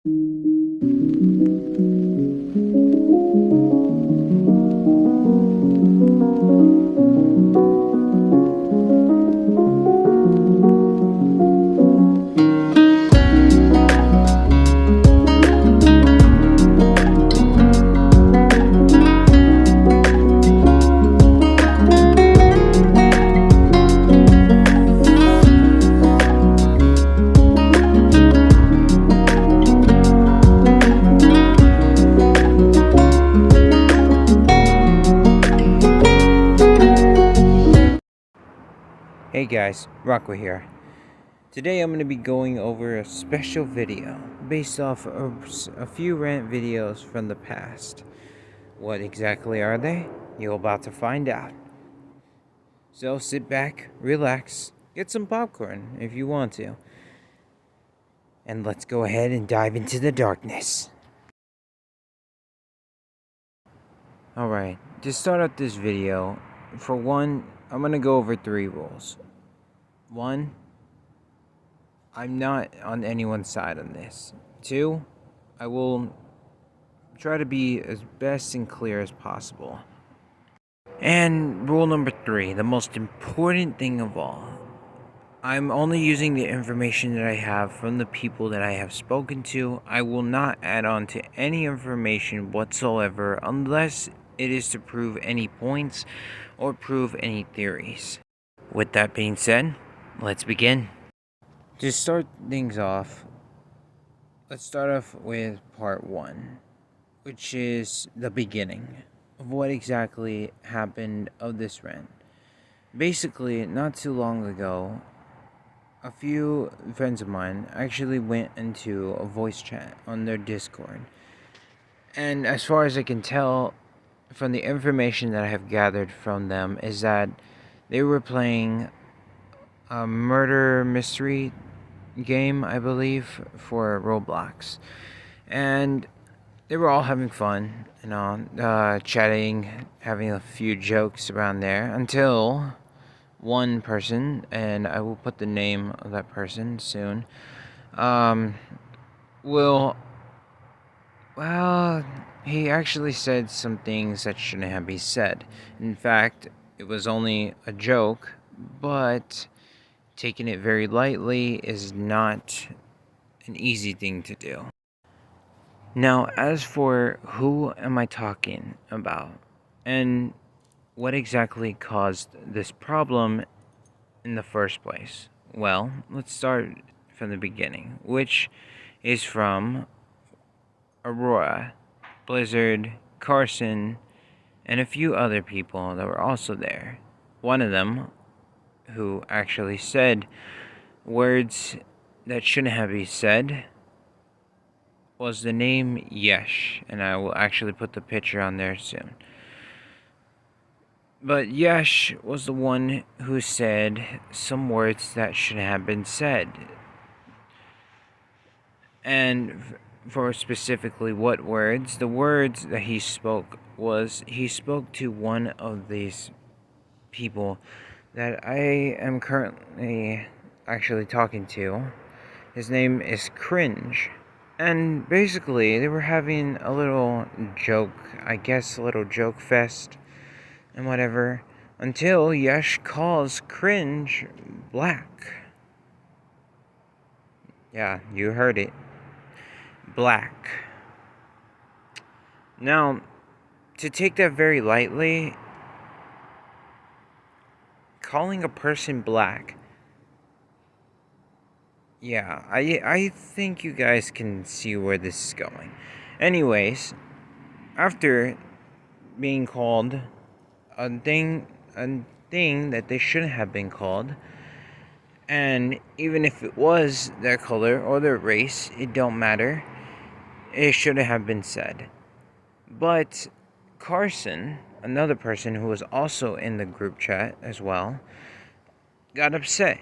Hey guys, Roqua here. Today I'm going to be going over a special video based off of a few rant videos from the past. What exactly are they? You're about to find out. So sit back, relax, get some popcorn if you want to, and let's go ahead and dive into the darkness. Alright, to start out this video, for one, I'm going to go over 3 rules. 1, I'm not on anyone's side on this. 2, I will try to be as best and clear as possible. And rule number 3, the most important thing of all. I'm only using the information that I have from the people that I have spoken to. I will not add on to any information whatsoever unless it is to prove any points or prove any theories. With that being said, let's begin. To start things off, let's start off with part 1, which is the beginning of what exactly happened of this rant. Basically, not too long ago, a few friends of mine actually went into a voice chat on their Discord. And as far as I can tell from the information that I have gathered from them is that they were playing a murder mystery game, I believe, for Roblox. And they were all having fun, chatting, having a few jokes around there, until one person, and I will put the name of that person soon, he actually said some things that shouldn't have been said. In fact, it was only a joke, but taking it very lightly is not an easy thing to do. Now, as for who am I talking about and what exactly caused this problem in the first place? Well, let's start from the beginning, which is from Aurora, Blizzard, Carson, and a few other people that were also there. One of them, who actually said words that shouldn't have been said, was the name Yesh, and I will actually put the picture on there soon. But Yesh was the one who said some words that shouldn't have been said. And for specifically what words, the words that he spoke to one of these people that I am currently actually talking to. His name is Cringe. And basically, they were having a little joke, I guess a little joke fest and whatever, until Yesh calls Cringe black. Yeah, you heard it. Black. Now, to take that very lightly, calling a person black, yeah, I think you guys can see where this is going. Anyways, after being called a thing that they shouldn't have been called, and even if it was their color or their race, it don't matter. It shouldn't have been said. But Carson, another person who was also in the group chat as well, got upset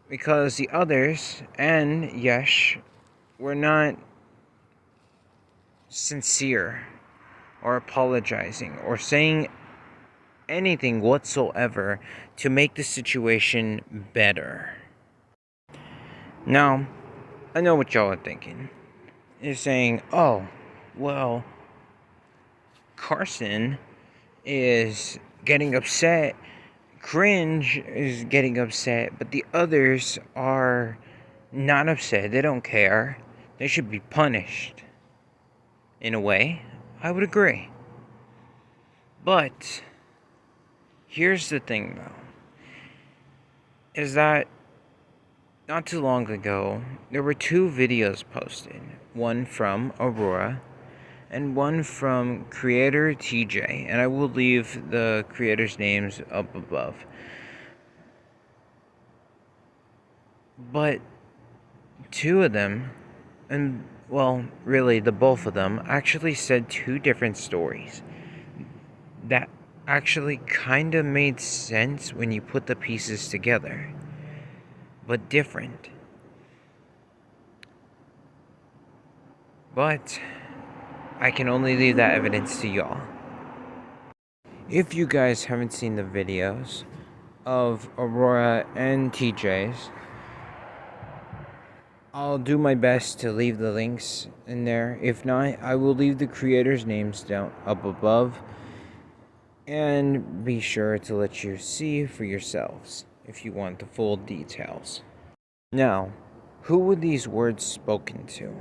because the others and Yesh were not sincere or apologizing or saying anything whatsoever to make the situation better. Now, I know what y'all are thinking. is saying, oh, well, Carson is getting upset, Cringe is getting upset, but the others are not upset. They don't care. They should be punished. In a way, I would agree. But here's the thing, though, is that not too long ago, there were two videos posted. One from Aurora and one from creator TJ. And I will leave the creators' names up above. But two of them, and well, really the both of them, actually said two different stories that actually kind of made sense when you put the pieces together, but different. But I can only leave that evidence to y'all. If you guys haven't seen the videos of Aurora and TJ's, I'll do my best to leave the links in there. If not, I will leave the creators' names down up above. And be sure to let you see for yourselves if you want the full details. Now, who were these words spoken to?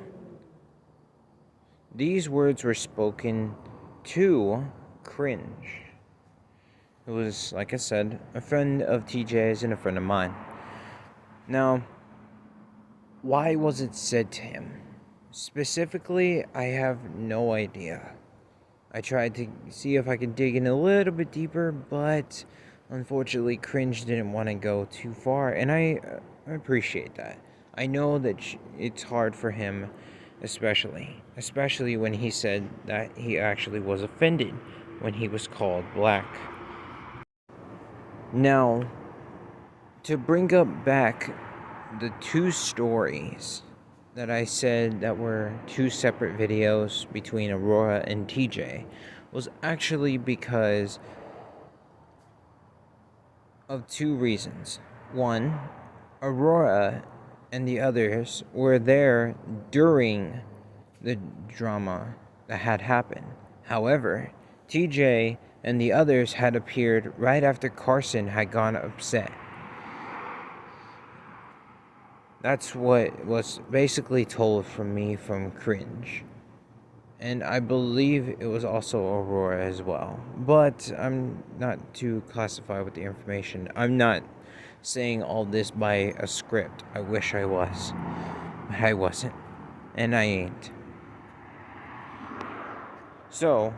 These words were spoken to Cringe. It was, like I said, a friend of TJ's and a friend of mine. Now, why was it said to him? Specifically, I have no idea. I tried to see if I could dig in a little bit deeper, but unfortunately, Cringe didn't want to go too far, and I appreciate that. I know that it's hard for him, especially when he said that he actually was offended when he was called black. Now, to bring up back the two stories that I said that were two separate videos between Aurora and TJ was actually because of two reasons. One, Aurora and the others were there during the drama that had happened. However, TJ and the others had appeared right after Carson had gone upset. That's what was basically told from me from Cringe. And I believe it was also Aurora as well. But I'm not too classified with the information. I'm not saying all this by a script. I wish I was. But I wasn't. And I ain't. So,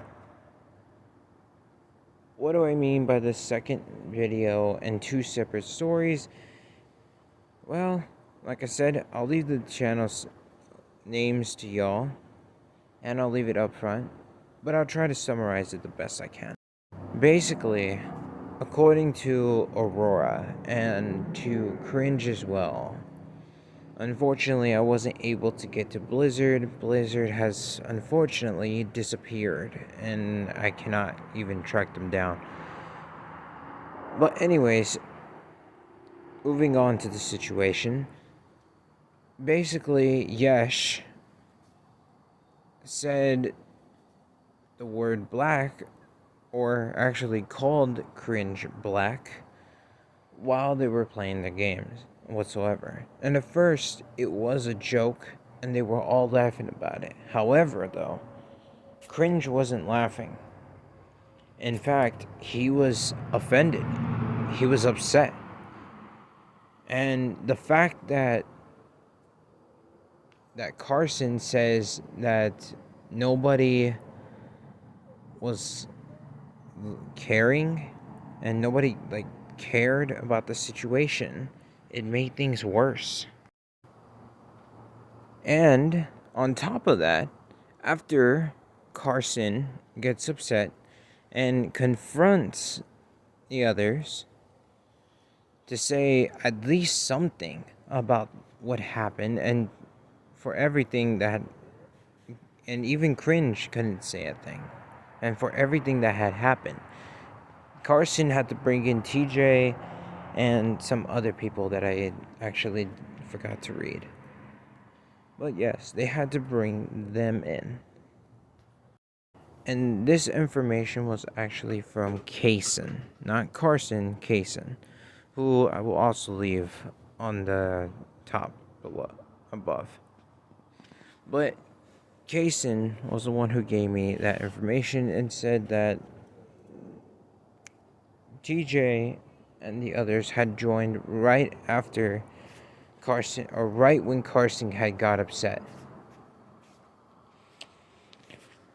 what do I mean by the second video and two separate stories? Well, like I said, I'll leave the channel's names to y'all, and I'll leave it up front, but I'll try to summarize it the best I can. Basically, according to Aurora and to Cringe as well, unfortunately I wasn't able to get to Blizzard. Blizzard has unfortunately disappeared, and I cannot even track them down. But anyways, moving on to the situation. Basically, Yesh said the word black, or actually called Cringe black, while they were playing the games whatsoever. And at first, it was a joke, and they were all laughing about it. However, though, Cringe wasn't laughing. In fact, he was offended. He was upset. And the fact that Carson says that nobody was caring and nobody cared about the situation, it made things worse. And on top of that, after Carson gets upset and confronts the others to say at least something about what happened, and for everything that, and even Cringe couldn't say a thing, and for everything that had happened, Carson had to bring in TJ and some other people that I had actually forgot to read. But yes, they had to bring them in. And this information was actually from Kaysen, not Carson, Kaysen, who I will also leave on the top below, above. But Kaysen was the one who gave me that information and said that TJ and the others had joined right after Carson, or right when Carson had got upset.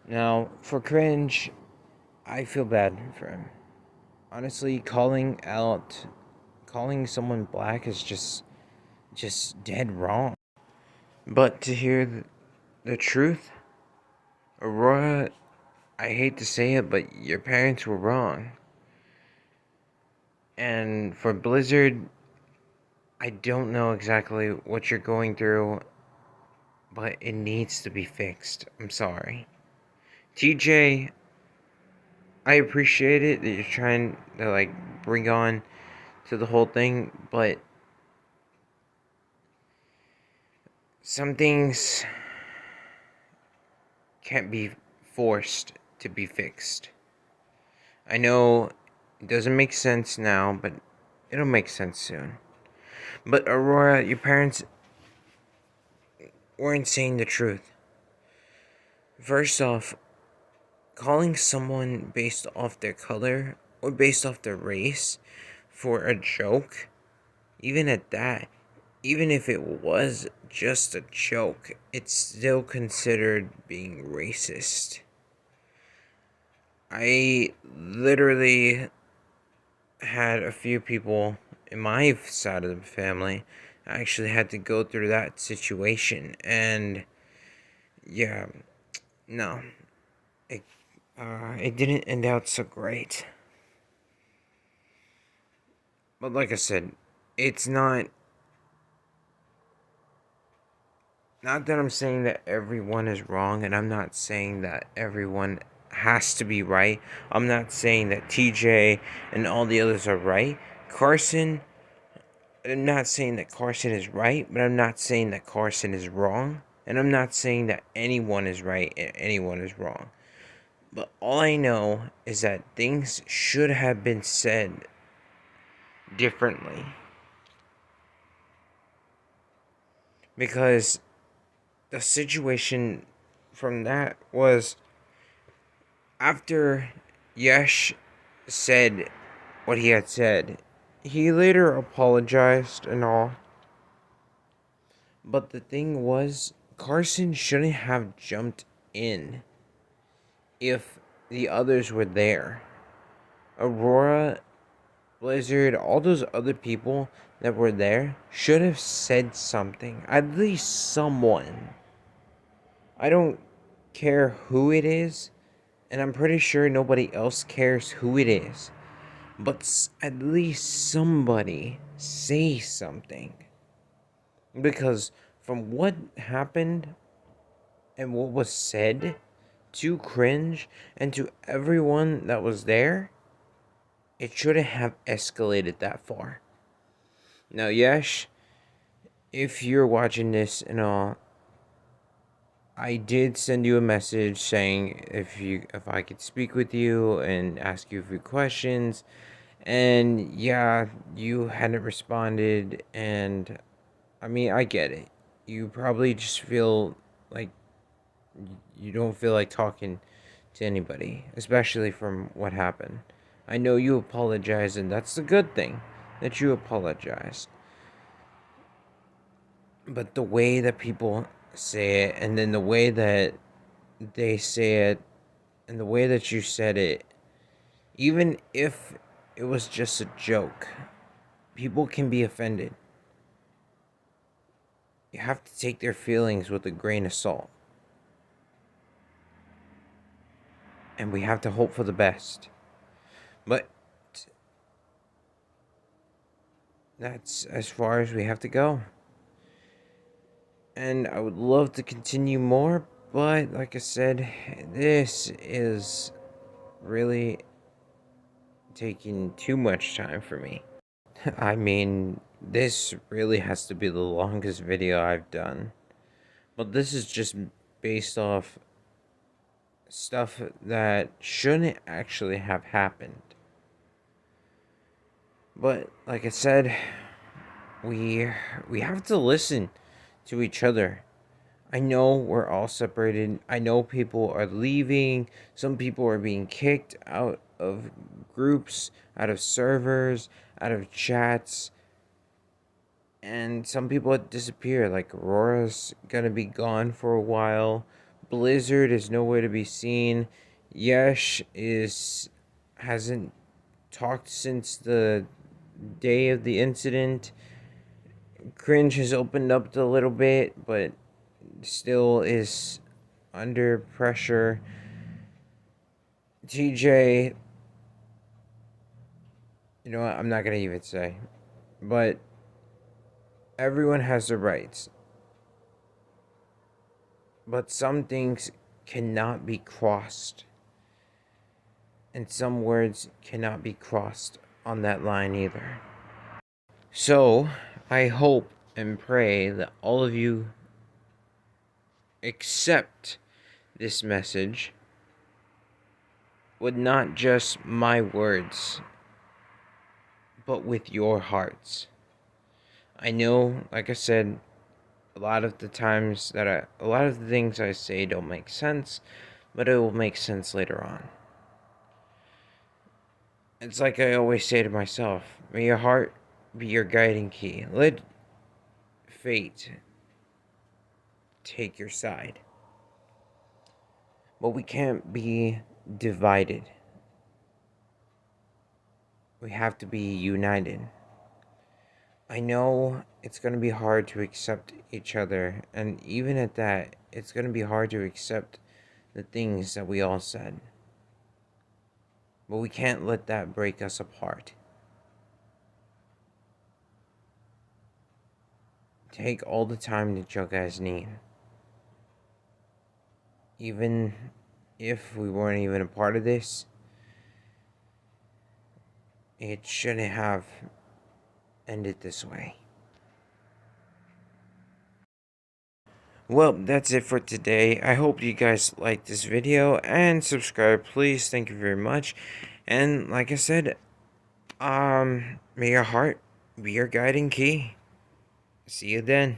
Now, for Cringe, I feel bad for him. Honestly, calling someone black is just dead wrong. But to hear the truth, Aurora, I hate to say it, but your parents were wrong. And for Blizzard, I don't know exactly what you're going through, but it needs to be fixed. I'm sorry. TJ, I appreciate it that you're trying to bring on to the whole thing, but some things can't be forced to be fixed. I know it doesn't make sense now, but it'll make sense soon. But Aurora, your parents weren't saying the truth. First off, calling someone based off their color or based off their race for a joke, even at that, even if it was just a joke, it's still considered being racist. I literally had a few people in my side of the family actually had to go through that situation, and yeah, no, it didn't end out so great. But like I said, it's not that I'm saying that everyone is wrong, and I'm not saying that everyone has to be right. I'm not saying that TJ and all the others are right. I'm not saying that Carson is right, but I'm not saying that Carson is wrong. And I'm not saying that anyone is right and anyone is wrong. But all I know is that things should have been said differently. Because the situation from that was after Yesh said what he had said, he later apologized and all. But the thing was, Carson shouldn't have jumped in if the others were there. Aurora, Blizzard, all those other people that were there should have said something. At least someone. I don't care who it is, and I'm pretty sure nobody else cares who it is. But at least somebody say something. Because from what happened and what was said to Cringe and to everyone that was there, it shouldn't have escalated that far. Now, Yesh, if you're watching this and all, I did send you a message saying if I could speak with you and ask you a few questions, and yeah, you hadn't responded, and I mean, I get it. You probably just feel like you don't feel like talking to anybody, especially from what happened. I know you apologized, and that's the good thing that you apologized. But the way that people say it, and then the way that they say it, and the way that you said it, even if it was just a joke, people can be offended. You have to take their feelings with a grain of salt. And we have to hope for the best. But that's as far as we have to go. And I would love to continue more, but like I said, this is really taking too much time for me. I mean, this really has to be the longest video I've done. But this is just based off stuff that shouldn't actually have happened. But like I said, we we have to listen to each other. I know we're all separated. I know people are leaving. Some people are being kicked out of groups, out of servers, out of chats. And some people disappear. Like Aurora's gonna be gone for a while. Blizzard is nowhere to be seen. Yesh is hasn't talked since the day of the incident. Cringe has opened up a little bit, but still is under pressure. TJ, you know what? I'm not gonna even say, but everyone has their rights. But some things cannot be crossed, and some words cannot be crossed on that line either. So, I hope and pray that all of you accept this message with not just my words, but with your hearts. I know, like I said, a lot of the things I say don't make sense, but it will make sense later on. It's like I always say to myself, may your heart be your guiding key. Let fate take your side. But we can't be divided. We have to be united. I know it's going to be hard to accept each other, and even at that, it's going to be hard to accept the things that we all said. But we can't let that break us apart. Take all the time that you guys need. Even if we weren't even a part of this, it shouldn't have ended this way. Well, that's it for today. I hope you guys liked this video and subscribe, please. Thank you very much. And like I said, may your heart be your guiding key. See you then.